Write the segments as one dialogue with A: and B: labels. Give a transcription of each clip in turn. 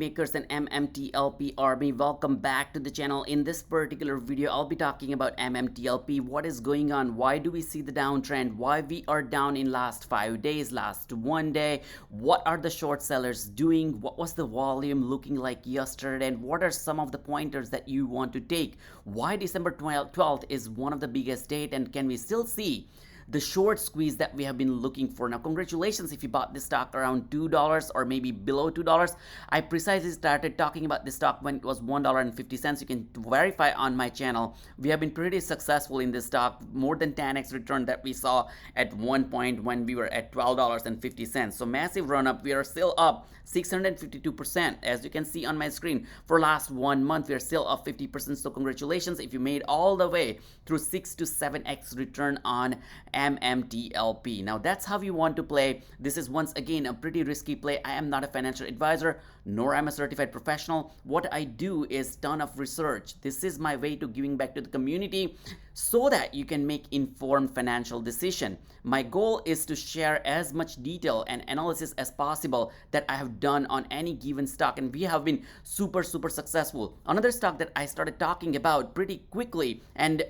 A: Makers and MMTLP Army, welcome back to the channel. In this particular video, I'll be talking about MMTLP, what is going on, why do we see the downtrend, why we are down in last 5 days, last 1 day, what are the short sellers doing, what was the volume looking like yesterday, and what are some of the pointers that you want to take, why December 12th is one of the biggest date, and can we still see the short squeeze that we have been looking for. Now, congratulations if you bought this stock around $2 or maybe below $2. I precisely started talking about this stock when it was $1.50. You can verify on my channel. We have been pretty successful in this stock, more than 10x return that we saw at one point when we were at $12.50. So massive run up. We are still up 652%, as you can see on my screen. For last 1 month, we are still up 50%. So congratulations if you made all the way through 6 to 7x return on MMTLP. Now that's how you want to play. This is once again a pretty risky play. I am not a financial advisor, nor I'm a certified professional. What I do is ton of research. This is my way to giving back to the community so that you can make informed financial decision. My goal is to share as much detail and analysis as possible that I have done on any given stock, and we have been super successful. Another stock that I started talking about pretty quickly and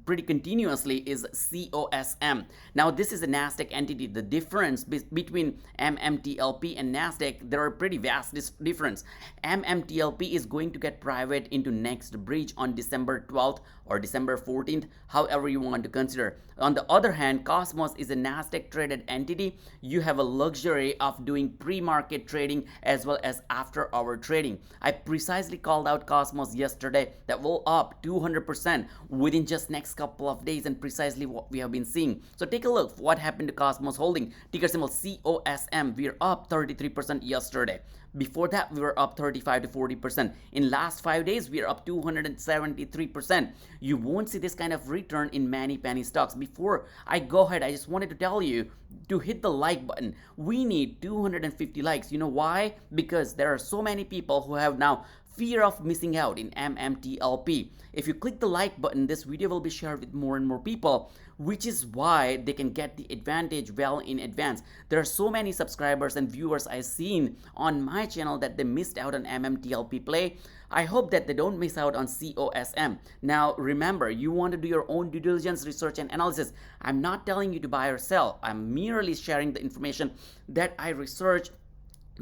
A: pretty continuously is COSM. Now this is a Nasdaq entity. The difference between MMTLP and Nasdaq, there are pretty vast difference. MMTLP is going to get private into next bridge on December 12th or December 14th, however you want to consider. On the other hand, Cosmos is a Nasdaq traded entity. You have a luxury of doing pre-market trading as well as after hour trading. I precisely called out Cosmos yesterday that will up 200% within just next couple of days, and precisely what we have been seeing. So take a look what happened to Cosmos Holding, ticker symbol COSM. We are up 33% yesterday. Before that, we were up 35 to 40%. In last 5 days, we are up 273%. You won't see this kind of return in many penny stocks. Before I go ahead, I just wanted to tell you to hit the like button. We need 250 likes. You know why? Because there are so many people who have now fear of missing out in MMTLP. If you click the like button, this video will be shared with more and more people, which is why they can get the advantage well in advance. There are so many subscribers and viewers I've seen on my channel that they missed out on MMTLP play. I hope that they don't miss out on COSM. Now remember, you want to do your own due diligence, research and analysis. I'm not telling you to buy or sell. I'm merely sharing the information that I research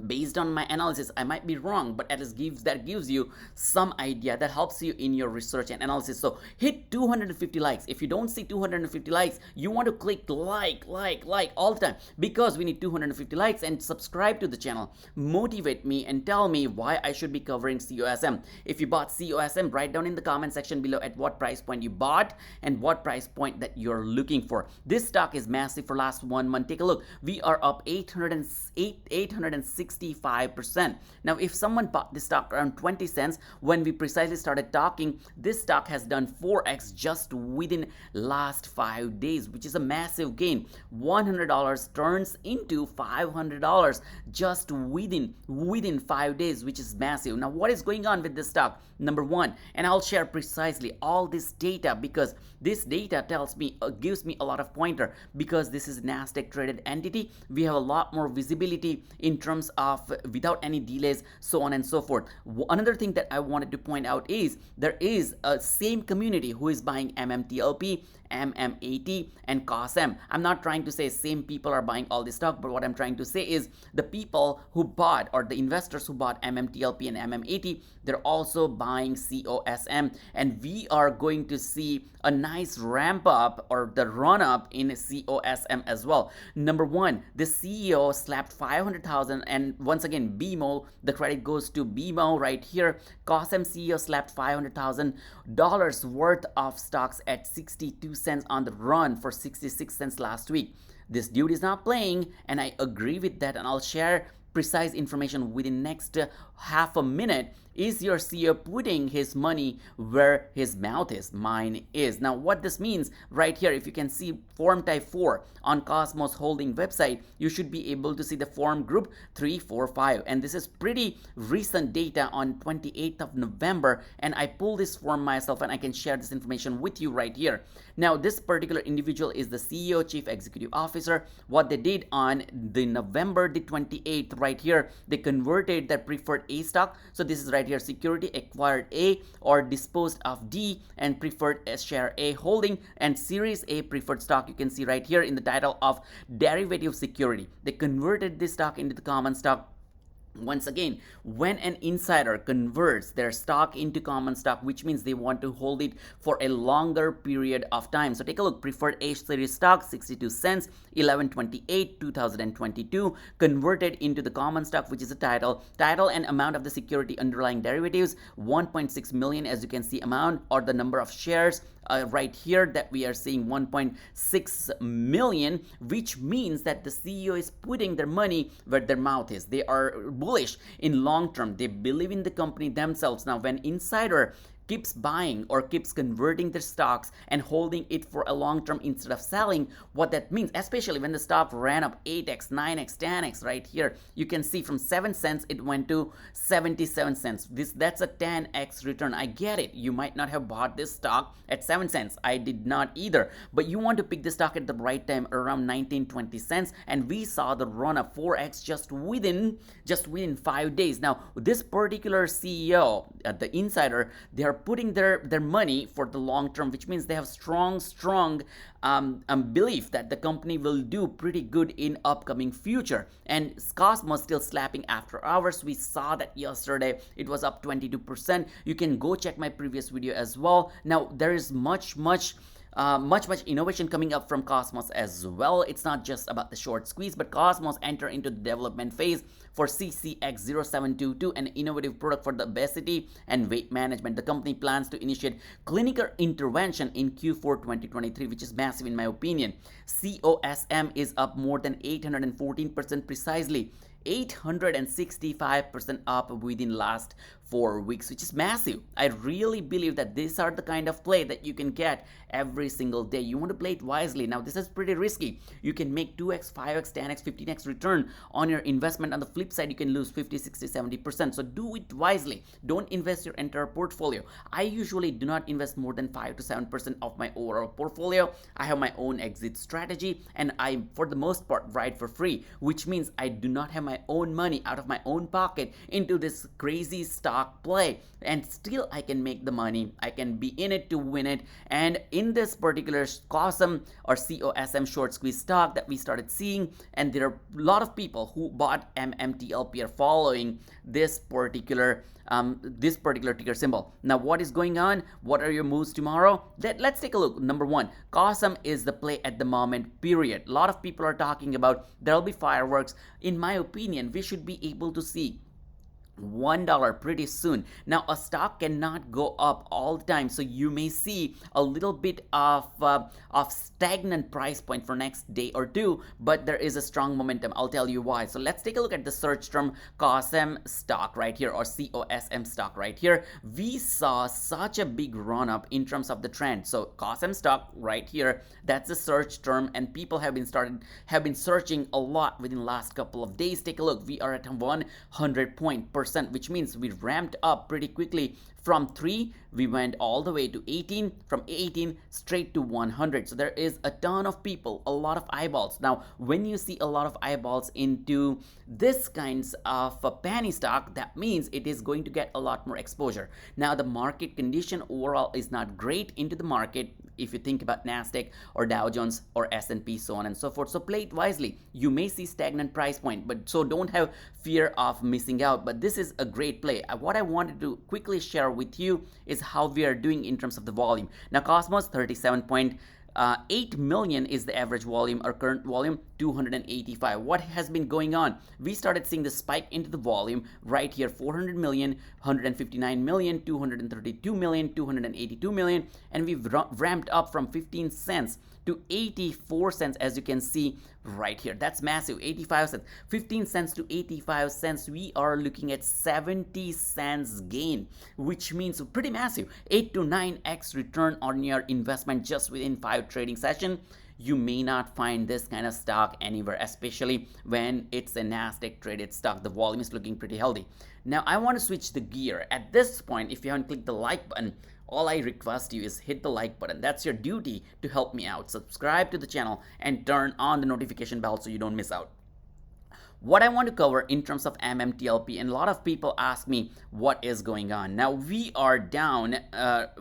A: based on my analysis. I might be wrong, but at least gives you some idea that helps you in your research and analysis. So hit 250 likes. If you don't see 250 likes, you want to click like all the time, because we need 250 likes, and subscribe to the channel. Motivate me and tell me why I should be covering COSM. If you bought COSM, write down in the comment section below at what price point you bought and what price point that you're looking for. This stock is massive for last 1 month. Take a look. We are up 865%. Now, if someone bought this stock around 20 cents when we precisely started talking, this stock has done 4x just within last 5 days, which is a massive gain. $100 turns into $500 just within 5 days, which is massive. Now, what is going on with this stock? Number one, and I'll share precisely all this data because this data tells me, gives me a lot of pointer, because this is Nasdaq traded entity. We have a lot more visibility in terms of without any delays, so on and so forth. Another thing that I wanted to point out is there is a same community who is buying MMTLP, MMAT and COSM. I'm not trying to say same people are buying all this stock, but what I'm trying to say is the people who bought, or the investors who bought MMTLP and MMAT, they're also buying COSM, and we are going to see a nice ramp up or the run up in COSM as well. Number one, the CEO slapped 500,000, and once again BMO, the credit goes to BMO right here. COSM CEO slapped $500,000 worth of stocks at 62 cents on the run for 66 cents last week. This dude is not playing, and I agree with that, and I'll share precise information within next half a minute. Is your CEO putting his money where his mouth is? Mine is. Now what this means right here, if you can see form type 4 on Cosmos Holding website, you should be able to see the form group 345, and this is pretty recent data on 28th of November, and I pulled this form myself and I can share this information with you right here. Now this particular individual is the CEO, Chief Executive Officer. What they did on the November the 28th right here, they converted their preferred A stock. So this is right here, security acquired A or disposed of D, and preferred share A holding, and series A preferred stock, you can see right here in the title of derivative security. They converted this stock into the common stock. Once again, when an insider converts their stock into common stock, which means they want to hold it for a longer period of time. So take a look, preferred A series stock 62 cents, 11/28 2022, converted into the common stock, which is the title and amount of the security underlying derivatives 1.6 million, as you can see, amount or the number of shares right here that we are seeing 1.6 million, which means that the CEO is putting their money where their mouth is. They are bullish in long term. They believe in the company themselves. Now, when insider keeps buying or keeps converting their stocks and holding it for a long term instead of selling, what that means, especially when the stock ran up 8x, 9x, 10x right here, you can see from 7 cents it went to 77 cents. That's a 10x return. I get it. You might not have bought this stock at 7 cents. I did not either. But you want to pick the stock at the right time around 19-20 cents, and we saw the run up 4x just within 5 days. Now, this particular CEO, the insider, they are putting their money for the long term, which means they have strong belief that the company will do pretty good in upcoming future. And COSM still slapping after hours. We saw that yesterday. It was up 22%. You can go check my previous video as well. Now, there is much innovation coming up from Cosmos as well. It's not just about the short squeeze, but Cosmos enter into the development phase for CCX0722, an innovative product for the obesity and weight management. The company plans to initiate clinical intervention in Q4 2023, which is massive in my opinion. COSM is up more than 814%, precisely 865% up within last 4 weeks, which is massive. I really believe that these are the kind of play that you can get every single day. You want to play it wisely. Now, this is pretty risky. You can make 2x, 5x, 10x, 15x return on your investment. On the flip side, you can lose 50, 60, 70%. So do it wisely. Don't invest your entire portfolio. I usually do not invest more than 5 to 7% of my overall portfolio. I have my own exit strategy, and I, for the most part, ride for free, which means I do not have my own money out of my own pocket into this crazy stock play, and still I can make the money. I can be in it to win it. And in this particular COSM or COSM short squeeze stock that we started seeing, and there are a lot of people who bought MMTLP are following this particular ticker symbol. Now, what is going on? What are your moves tomorrow? Let's take a look. Number one, COSM is the play at the moment, period. A lot of people are talking about there'll be fireworks. In my opinion, we should be able to see $1 pretty soon. Now, a stock cannot go up all the time, so you may see a little bit of stagnant price point for next day or two, but there is a strong momentum. I'll tell you why. So let's take a look at the search term COSM stock right here, or COSM stock right here. We saw such a big run up in terms of the trend. So COSM stock right here, that's the search term, and people have been searching a lot within the last couple of days. Take a look. We are at 100 point per, which means we ramped up pretty quickly. From 3, we went all the way to 18, from 18 straight to 100. So there is a ton of people, a lot of eyeballs. Now, when you see a lot of eyeballs into this kinds of a penny stock, that means it is going to get a lot more exposure. Now, the market condition overall is not great into the market if you think about NASDAQ or Dow Jones or S&P, so on and so forth. So play it wisely. You may see stagnant price point, but so don't have fear of missing out. But this is a great play. What I wanted to quickly share with you is how we are doing in terms of the volume. Now, Cosmos 37.8 million is the average volume, or current volume 285. What has been going on? We started seeing the spike into the volume right here, 400 million, 159 million, 232 million, 282 million, and we've ramped up from 15 cents to 84 cents, as you can see right here. That's massive. 85 cents, 15 cents to 85 cents. We are looking at 70 cents gain, which means pretty massive. 8 to 9x return on your investment just within 5 trading sessions. You may not find this kind of stock anywhere, especially when it's a NASDAQ traded stock. The volume is looking pretty healthy. Now, I want to switch the gear. At this point, if you haven't clicked the like button, all I request you is hit the like button. That's your duty to help me out. Subscribe to the channel and turn on the notification bell so you don't miss out. what I want to cover in terms of MMTLP, and a lot of people ask me what is going on. Now we are down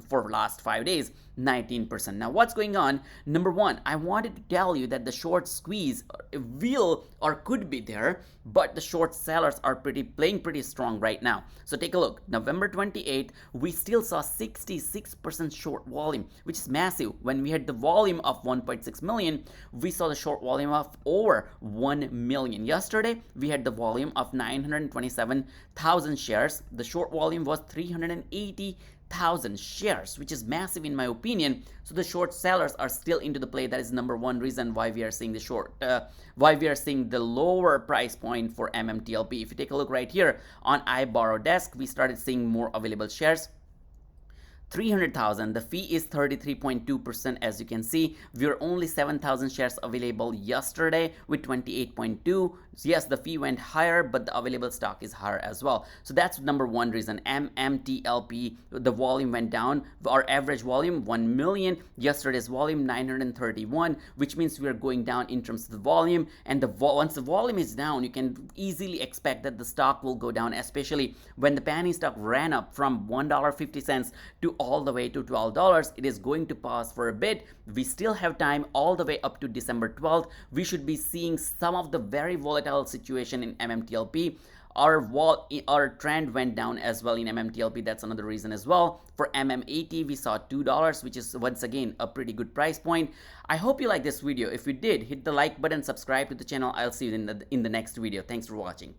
A: for last 5 days 19%. Now what's going on? Number one, I wanted to tell you that the short squeeze will or could be there, but the short sellers are playing pretty strong right now. So take a look. November 28th, we still saw 66% short volume, which is massive. When we had the volume of 1.6 million, we saw the short volume of over 1 million. Yesterday, we had the volume of 927,000 shares. The short volume was 380,000 shares, which is massive in my opinion. So the short sellers are still into the play. That is number one reason why we are seeing the why we are seeing the lower price point for MMTLP. If you take a look right here on iBorrow desk, we started seeing more available shares. 300,000. The fee is 33.2%. As you can see, we were only 7,000 shares available yesterday with 28.2. So yes, the fee went higher, but the available stock is higher as well. So that's number one reason. MMTLP, the volume went down. Our average volume 1 million. Yesterday's volume 931, which means we are going down in terms of the volume. And once the volume is down, you can easily expect that the stock will go down, especially when the penny stock ran up from $1.50 to all the way to $12. It is going to pause for a bit. We still have time all the way up to December 12th. We should be seeing some of the very volatile situation in MMTLP. Our trend went down as well in MMTLP. That's another reason as well. For MMAT, we saw $2, which is once again a pretty good price point. I hope you like this video. If you did, hit the like button, subscribe to the channel. I'll see you in the next video. Thanks for watching.